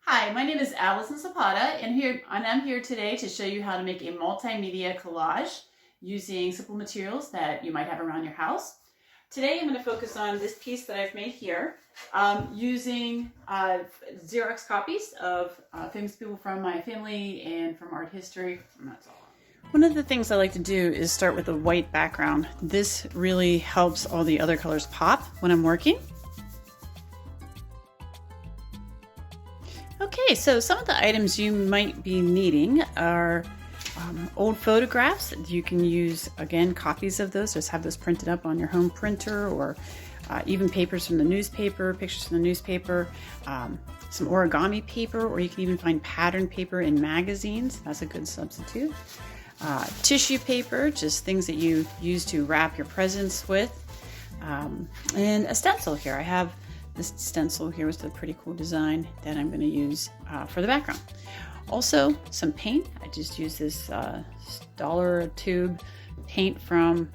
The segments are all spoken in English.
Hi, my name is Alison Zapata, and I'm here today to show you how to make a multimedia collage using simple materials that you might have around your house. Today I'm going to focus on this piece that I've made here using Xerox copies of famous people from my family and from art history, and that's all. One of the things I like to do is start with a white background. This really helps all the other colors pop when I'm working. Okay, so some of the items you might be needing are old photographs. You can use, again, copies of those. Just have those printed up on your home printer, or even papers from the newspaper, pictures from the newspaper, some origami paper, or you can even find pattern paper in magazines. That's a good substitute. Tissue paper, just things that you use to wrap your presents with. And a stencil here. I have this stencil here with a pretty cool design that I'm going to use for the background. Also, some paint. I just use this dollar tube paint from,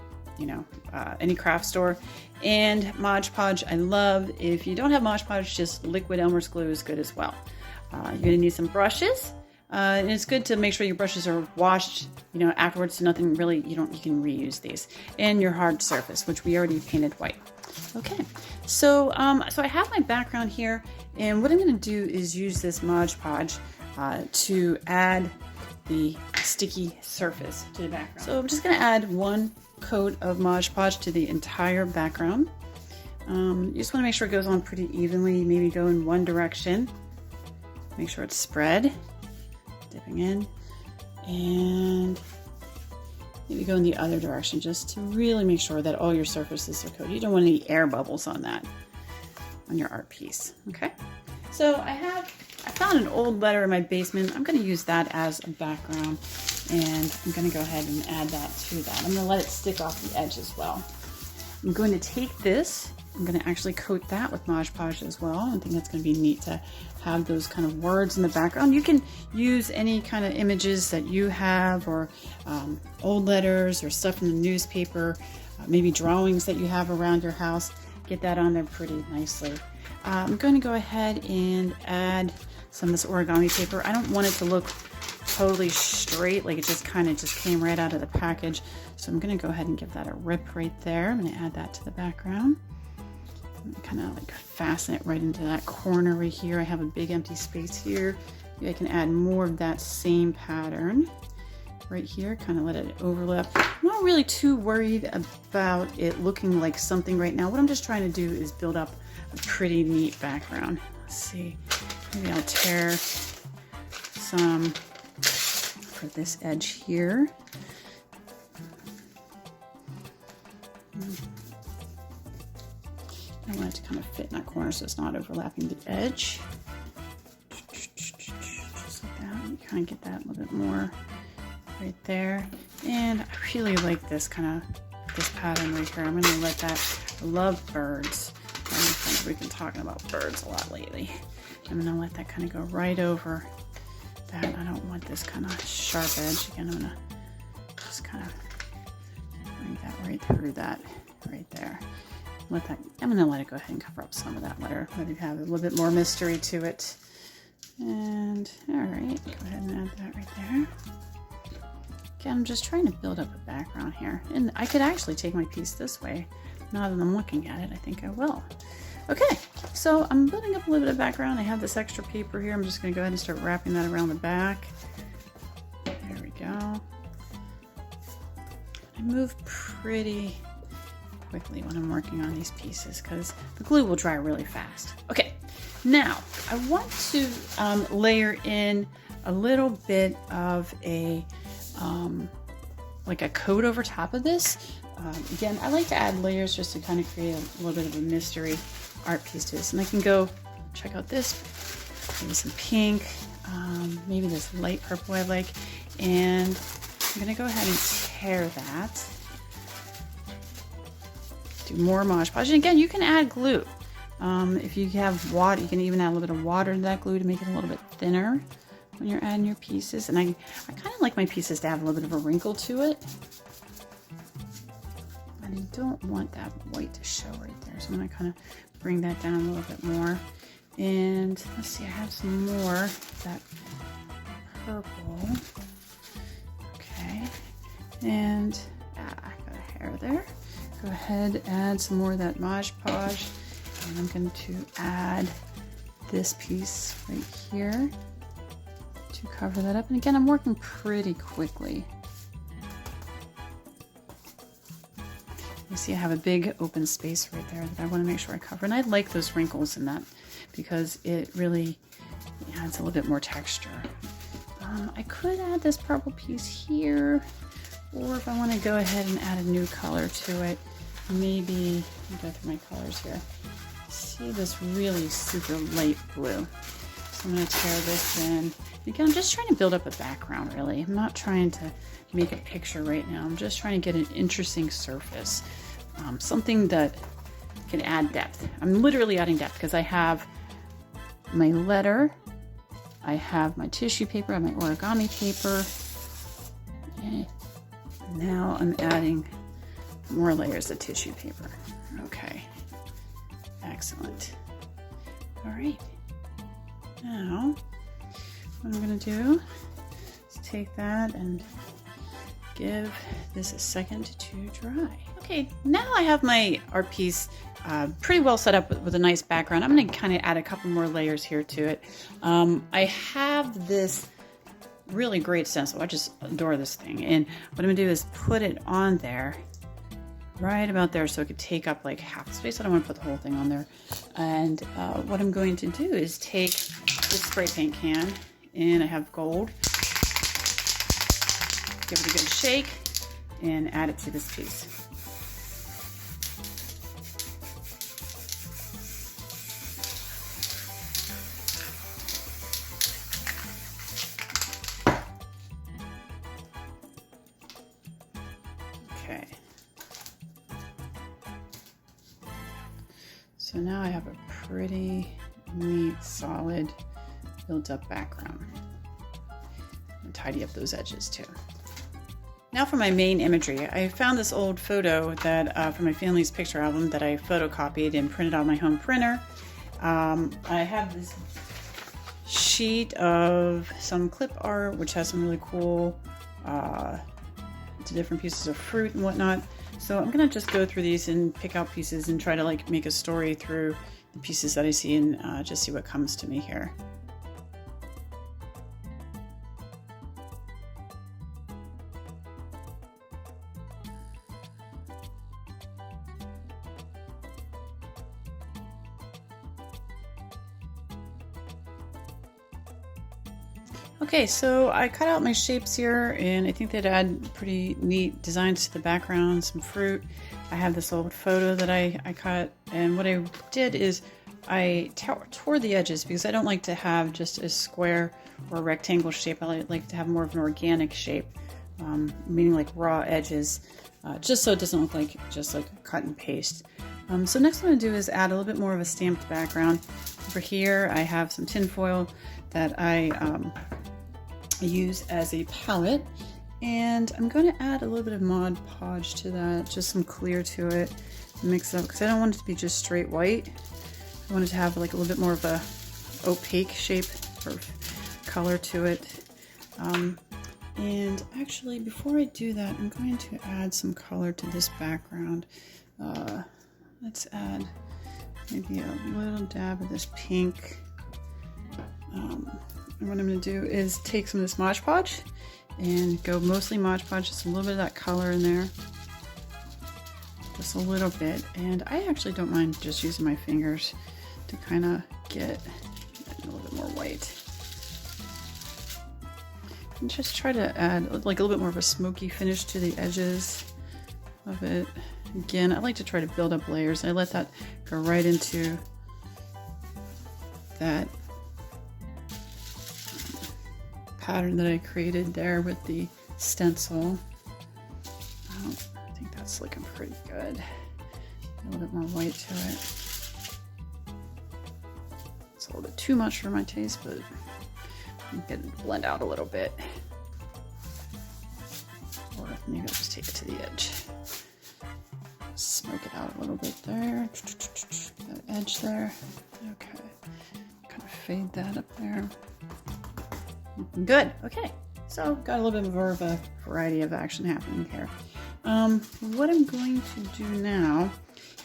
any craft store. And Mod Podge, I love. If you don't have Mod Podge, just liquid Elmer's glue is good as well. You're going to need some brushes. And it's good to make sure your brushes are washed, afterwards, so nothing really, you can reuse these. And your hard surface, which we already painted white. Okay, so I have my background here, and what I'm going to do is use this Mod Podge to add the sticky surface to the background. So I'm just going to add one coat of Mod Podge to the entire background. You just want to make sure it goes on pretty evenly, maybe go in one direction. Make sure it's spread. Dipping in, and maybe go in the other direction just to really make sure that all your surfaces are coated. You don't want any air bubbles on your art piece. Okay, so I found an old letter in my basement. I'm going to use that as a background, and I'm going to go ahead and add that to that. I'm going to let it stick off the edge as well. I'm going to take this, I'm going to actually coat that with Mod Podge as well. I think that's going to be neat to have those kind of words in the background. You can use any kind of images that you have, or old letters or stuff from the newspaper, maybe drawings that you have around your house. Get that on there pretty nicely. I'm going to go ahead and add some of this origami paper. I don't want it to look totally straight, like it just came right out of the package. So I'm going to go ahead and give that a rip right there. I'm going to add that to the background. Kind of like fasten it right into that corner right here. I have a big empty space here. Maybe I can add more of that same pattern right here, kind of let it overlap. I'm not really too worried about it looking like something right now. What I'm just trying to do is build up a pretty neat background. Let's see, maybe I'll tear some for this edge here. I want it to kind of fit in that corner so it's not overlapping the edge. Just like that. You kind of get that a little bit more right there. And I really like this pattern right here. I'm going to let that, I love birds. We've been talking about birds a lot lately. I'm going to let that kind of go right over that. I don't want this kind of sharp edge. Again, I'm going to just kind of bring that right through that right there. I'm going to let it go ahead and cover up some of that letter, let it have a little bit more mystery to it. And all right, go ahead and add that right there. Okay, I'm just trying to build up a background here, and I could actually take my piece this way. Now that I'm looking at it, I think I will. Okay, so I'm building up a little bit of background. I have this extra paper here. I'm just going to go ahead and start wrapping that around the back. There we go. I move pretty quickly when I'm working on these pieces because the glue will dry really fast. Okay, now I want to layer in a little bit of a like a coat over top of this. Again, I like to add layers just to kind of create a little bit of a mystery art piece to this. And I can go check out this, maybe some pink, maybe this light purple I like, and I'm gonna go ahead and tear that. Do more Mod Podge. And again, you can add glue. If you have water, you can even add a little bit of water to that glue to make it a little bit thinner when you're adding your pieces. And I kind of like my pieces to have a little bit of a wrinkle to it. And I don't want that white to show right there. So I'm going to kind of bring that down a little bit more. And let's see, I have some more of that purple. Okay, and I got a hair there. Go ahead, add some more of that Mod Podge, and I'm going to add this piece right here to cover that up. And again, I'm working pretty quickly. You see I have a big open space right there that I want to make sure I cover. And I like those wrinkles in that because it really adds a little bit more texture. I could add this purple piece here, or if I want to go ahead and add a new color to it, maybe, let me go through my colors here. See this really super light blue. So I'm going to tear this in. Again, I'm just trying to build up a background, really. I'm not trying to make a picture right now. I'm just trying to get an interesting surface. Something that can add depth. I'm literally adding depth because I have my letter, I have my tissue paper, I have my origami paper. Okay. Now I'm adding more layers of tissue paper. Okay, excellent. All right, now what I'm gonna do is take that and give this a second to dry. Okay, now I have my art piece pretty well set up with a nice background. I'm going to kind of add a couple more layers here to it. I have this really great stencil. I just adore this thing. And what I'm going to do is put it on there, right about there, so it could take up like half the space. I don't want to put the whole thing on there. And what I'm going to do is take this spray paint can, and I have gold. Give it a good shake and add it to this piece. Okay. So now I have a pretty neat, solid, built up background. And tidy up those edges too. Now for my main imagery. I found this old photo that from my family's picture album that I photocopied and printed on my home printer. I have this sheet of some clip art which has some really cool different pieces of fruit and whatnot. So I'm gonna just go through these and pick out pieces and try to like make a story through the pieces that I see and just see what comes to me here. Okay, so I cut out my shapes here, and I think they'd add pretty neat designs to the background, some fruit. I have this old photo that I cut, and what I did is I tore the edges because I don't like to have just a square or a rectangle shape. I like to have more of an organic shape, meaning like raw edges, just so it doesn't look like just like cut and paste. So next what I'm going to do is add a little bit more of a stamped background. Over here I have some tin foil that I use as a palette, and I'm going to add a little bit of Mod Podge to that, just some clear to it, mix it up because I don't want it to be just straight white. I want it to have like a little bit more of a opaque shape or color to it. And actually before I do that, I'm going to add some color to this background. Let's add maybe a little dab of this pink. And what I'm going to do is take some of this Mod Podge and go mostly Mod Podge, just a little bit of that color in there. Just a little bit. And I actually don't mind just using my fingers to kind of get a little bit more white. And just try to add like a little bit more of a smoky finish to the edges of it. Again, I like to try to build up layers. I let that go right into that pattern that I created there with the stencil. I think that's looking pretty good. A little bit more white to it. It's a little bit too much for my taste, but I'm getting it to blend out a little bit. Or maybe I'll just take it to the edge. Smoke it out a little bit there. That edge there. Okay. fade that up there. Good. Okay. So got a little bit more of a variety of action happening here. What I'm going to do now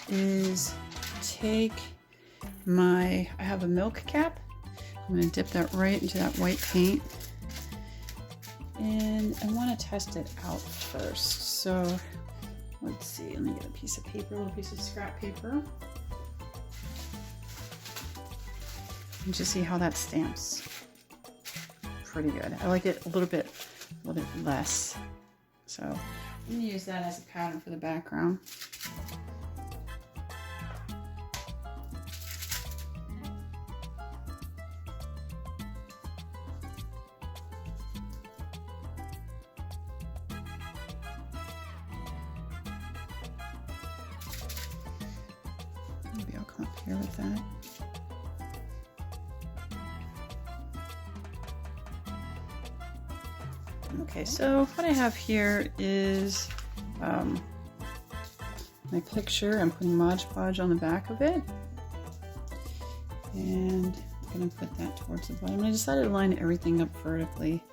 is take I have a milk cap. I'm going to dip that right into that white paint. And I want to test it out first. So let's see. Let me get a piece of paper, a little piece of scrap paper. And just see how that stamps. Pretty good. I like it a little bit less. So I'm going to use that as a pattern for the background. Maybe I'll come up here with that. Okay, so what I have here is my picture. I'm putting Mod Podge on the back of it. And I'm going to put that towards the bottom. I decided to line everything up vertically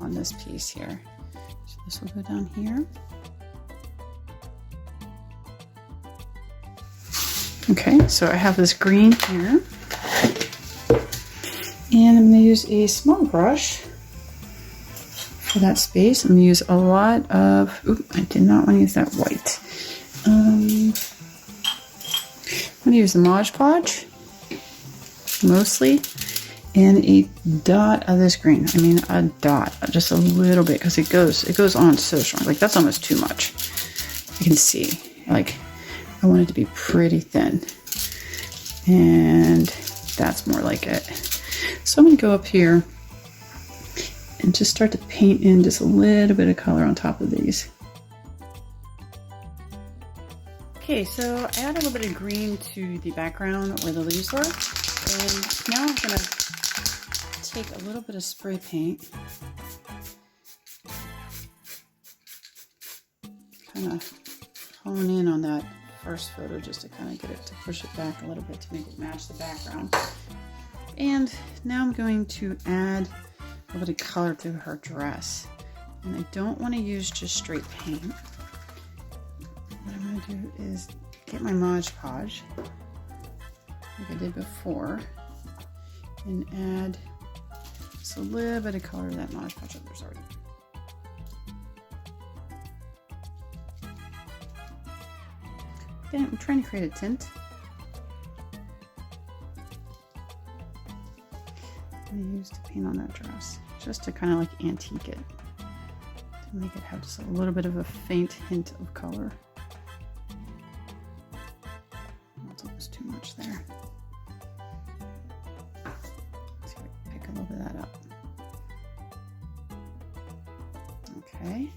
on this piece here. So this will go down here. Okay, so I have this green here. And I'm going to use a small brush for that space. I'm going to use a lot of, I did not want to use that white. I'm going to use the Mod Podge, mostly, and a dot of this green. I mean a dot, just a little bit, because it goes on so strong. Like that's almost too much. You can see, like I want it to be pretty thin. And that's more like it. So I'm going to go up here and just start to paint in just a little bit of color on top of these. Okay, so I added a little bit of green to the background where the leaves were. And now I'm going to take a little bit of spray paint, kind of hone in on that first photo just to kind of get it to push it back a little bit to make it match the background. And now I'm going to add a little bit of color to her dress. And I don't want to use just straight paint. What I'm going to do is get my Mod Podge, like I did before, and add just a little bit of color to that Mod Podge that there's already. I'm trying to create a tint. I'm going to use the paint on that dress just to kind of like antique it, to make it have just a little bit of a faint hint of color. That's almost too much there. Let's see if I can pick a little bit of that up. Okay,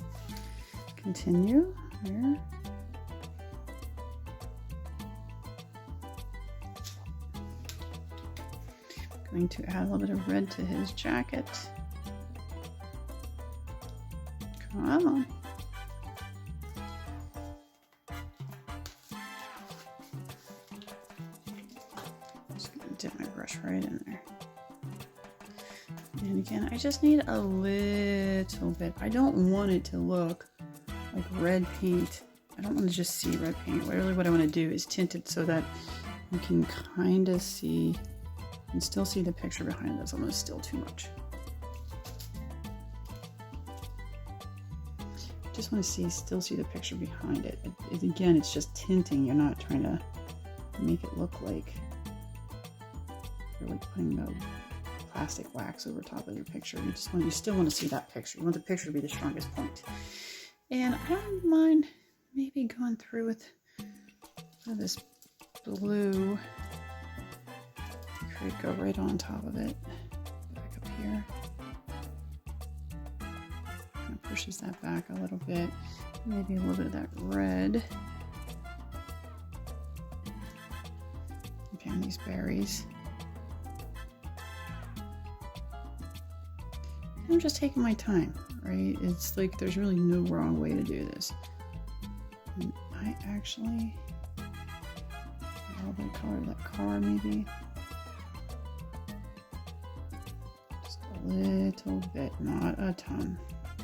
continue here. Going to add a little bit of red to his jacket. Come on. Just gonna dip my brush right in there. And again, I just need a little bit. I don't want it to look like red paint. I don't want to just see red paint. Really what I want to do is tint it so that you can kind of see and still see the picture behind it. That's almost still too much. Just want to still see the picture behind it. Again, it's just tinting. You're not trying to make it look like you're like putting the plastic wax over top of your picture. You still want to see that picture. You want the picture to be the strongest point. And I don't mind maybe going through with this blue. Could go right on top of it. Back up here. Kind of pushes that back a little bit. Maybe a little bit of that red. Okay, on these berries. I'm just taking my time, right? It's like there's really no wrong way to do this. And I actually a little bit of color of that car maybe. little bit, not a ton. Okay,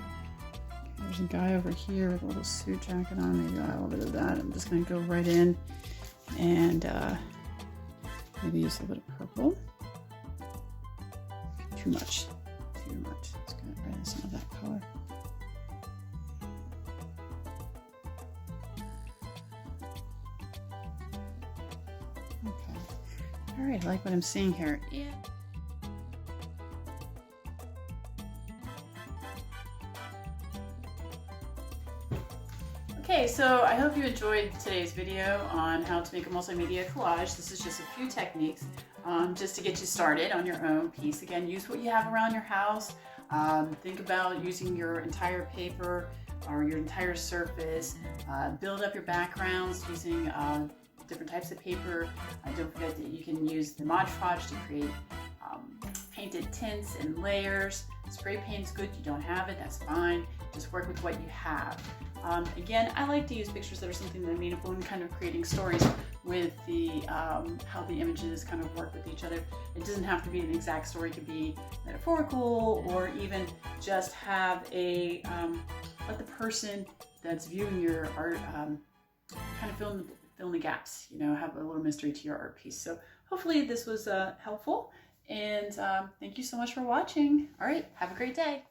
there's a guy over here with a little suit jacket on. Maybe I'll add a little bit of that. I'm just going to go right in and maybe use a little bit of purple. Too much. Too much. Let's get rid of some of that color. Okay. All right, I like what I'm seeing here. Yeah. Okay, so I hope you enjoyed today's video on how to make a multimedia collage. This is just a few techniques just to get you started on your own piece. Again, use what you have around your house. Think about using your entire paper or your entire surface. Build up your backgrounds using different types of paper. Don't forget that you can use the Mod Podge to create painted tints and layers. Spray paint's good. You don't have it, that's fine. Just work with what you have. Again, I like to use pictures that are something that are meaningful and kind of creating stories with the how the images kind of work with each other. It doesn't have to be an exact story. It could be metaphorical, or even just have a let the person that's viewing your art kind of fill in the gaps. You know, have a little mystery to your art piece. So hopefully this was helpful, and thank you so much for watching. All right, have a great day.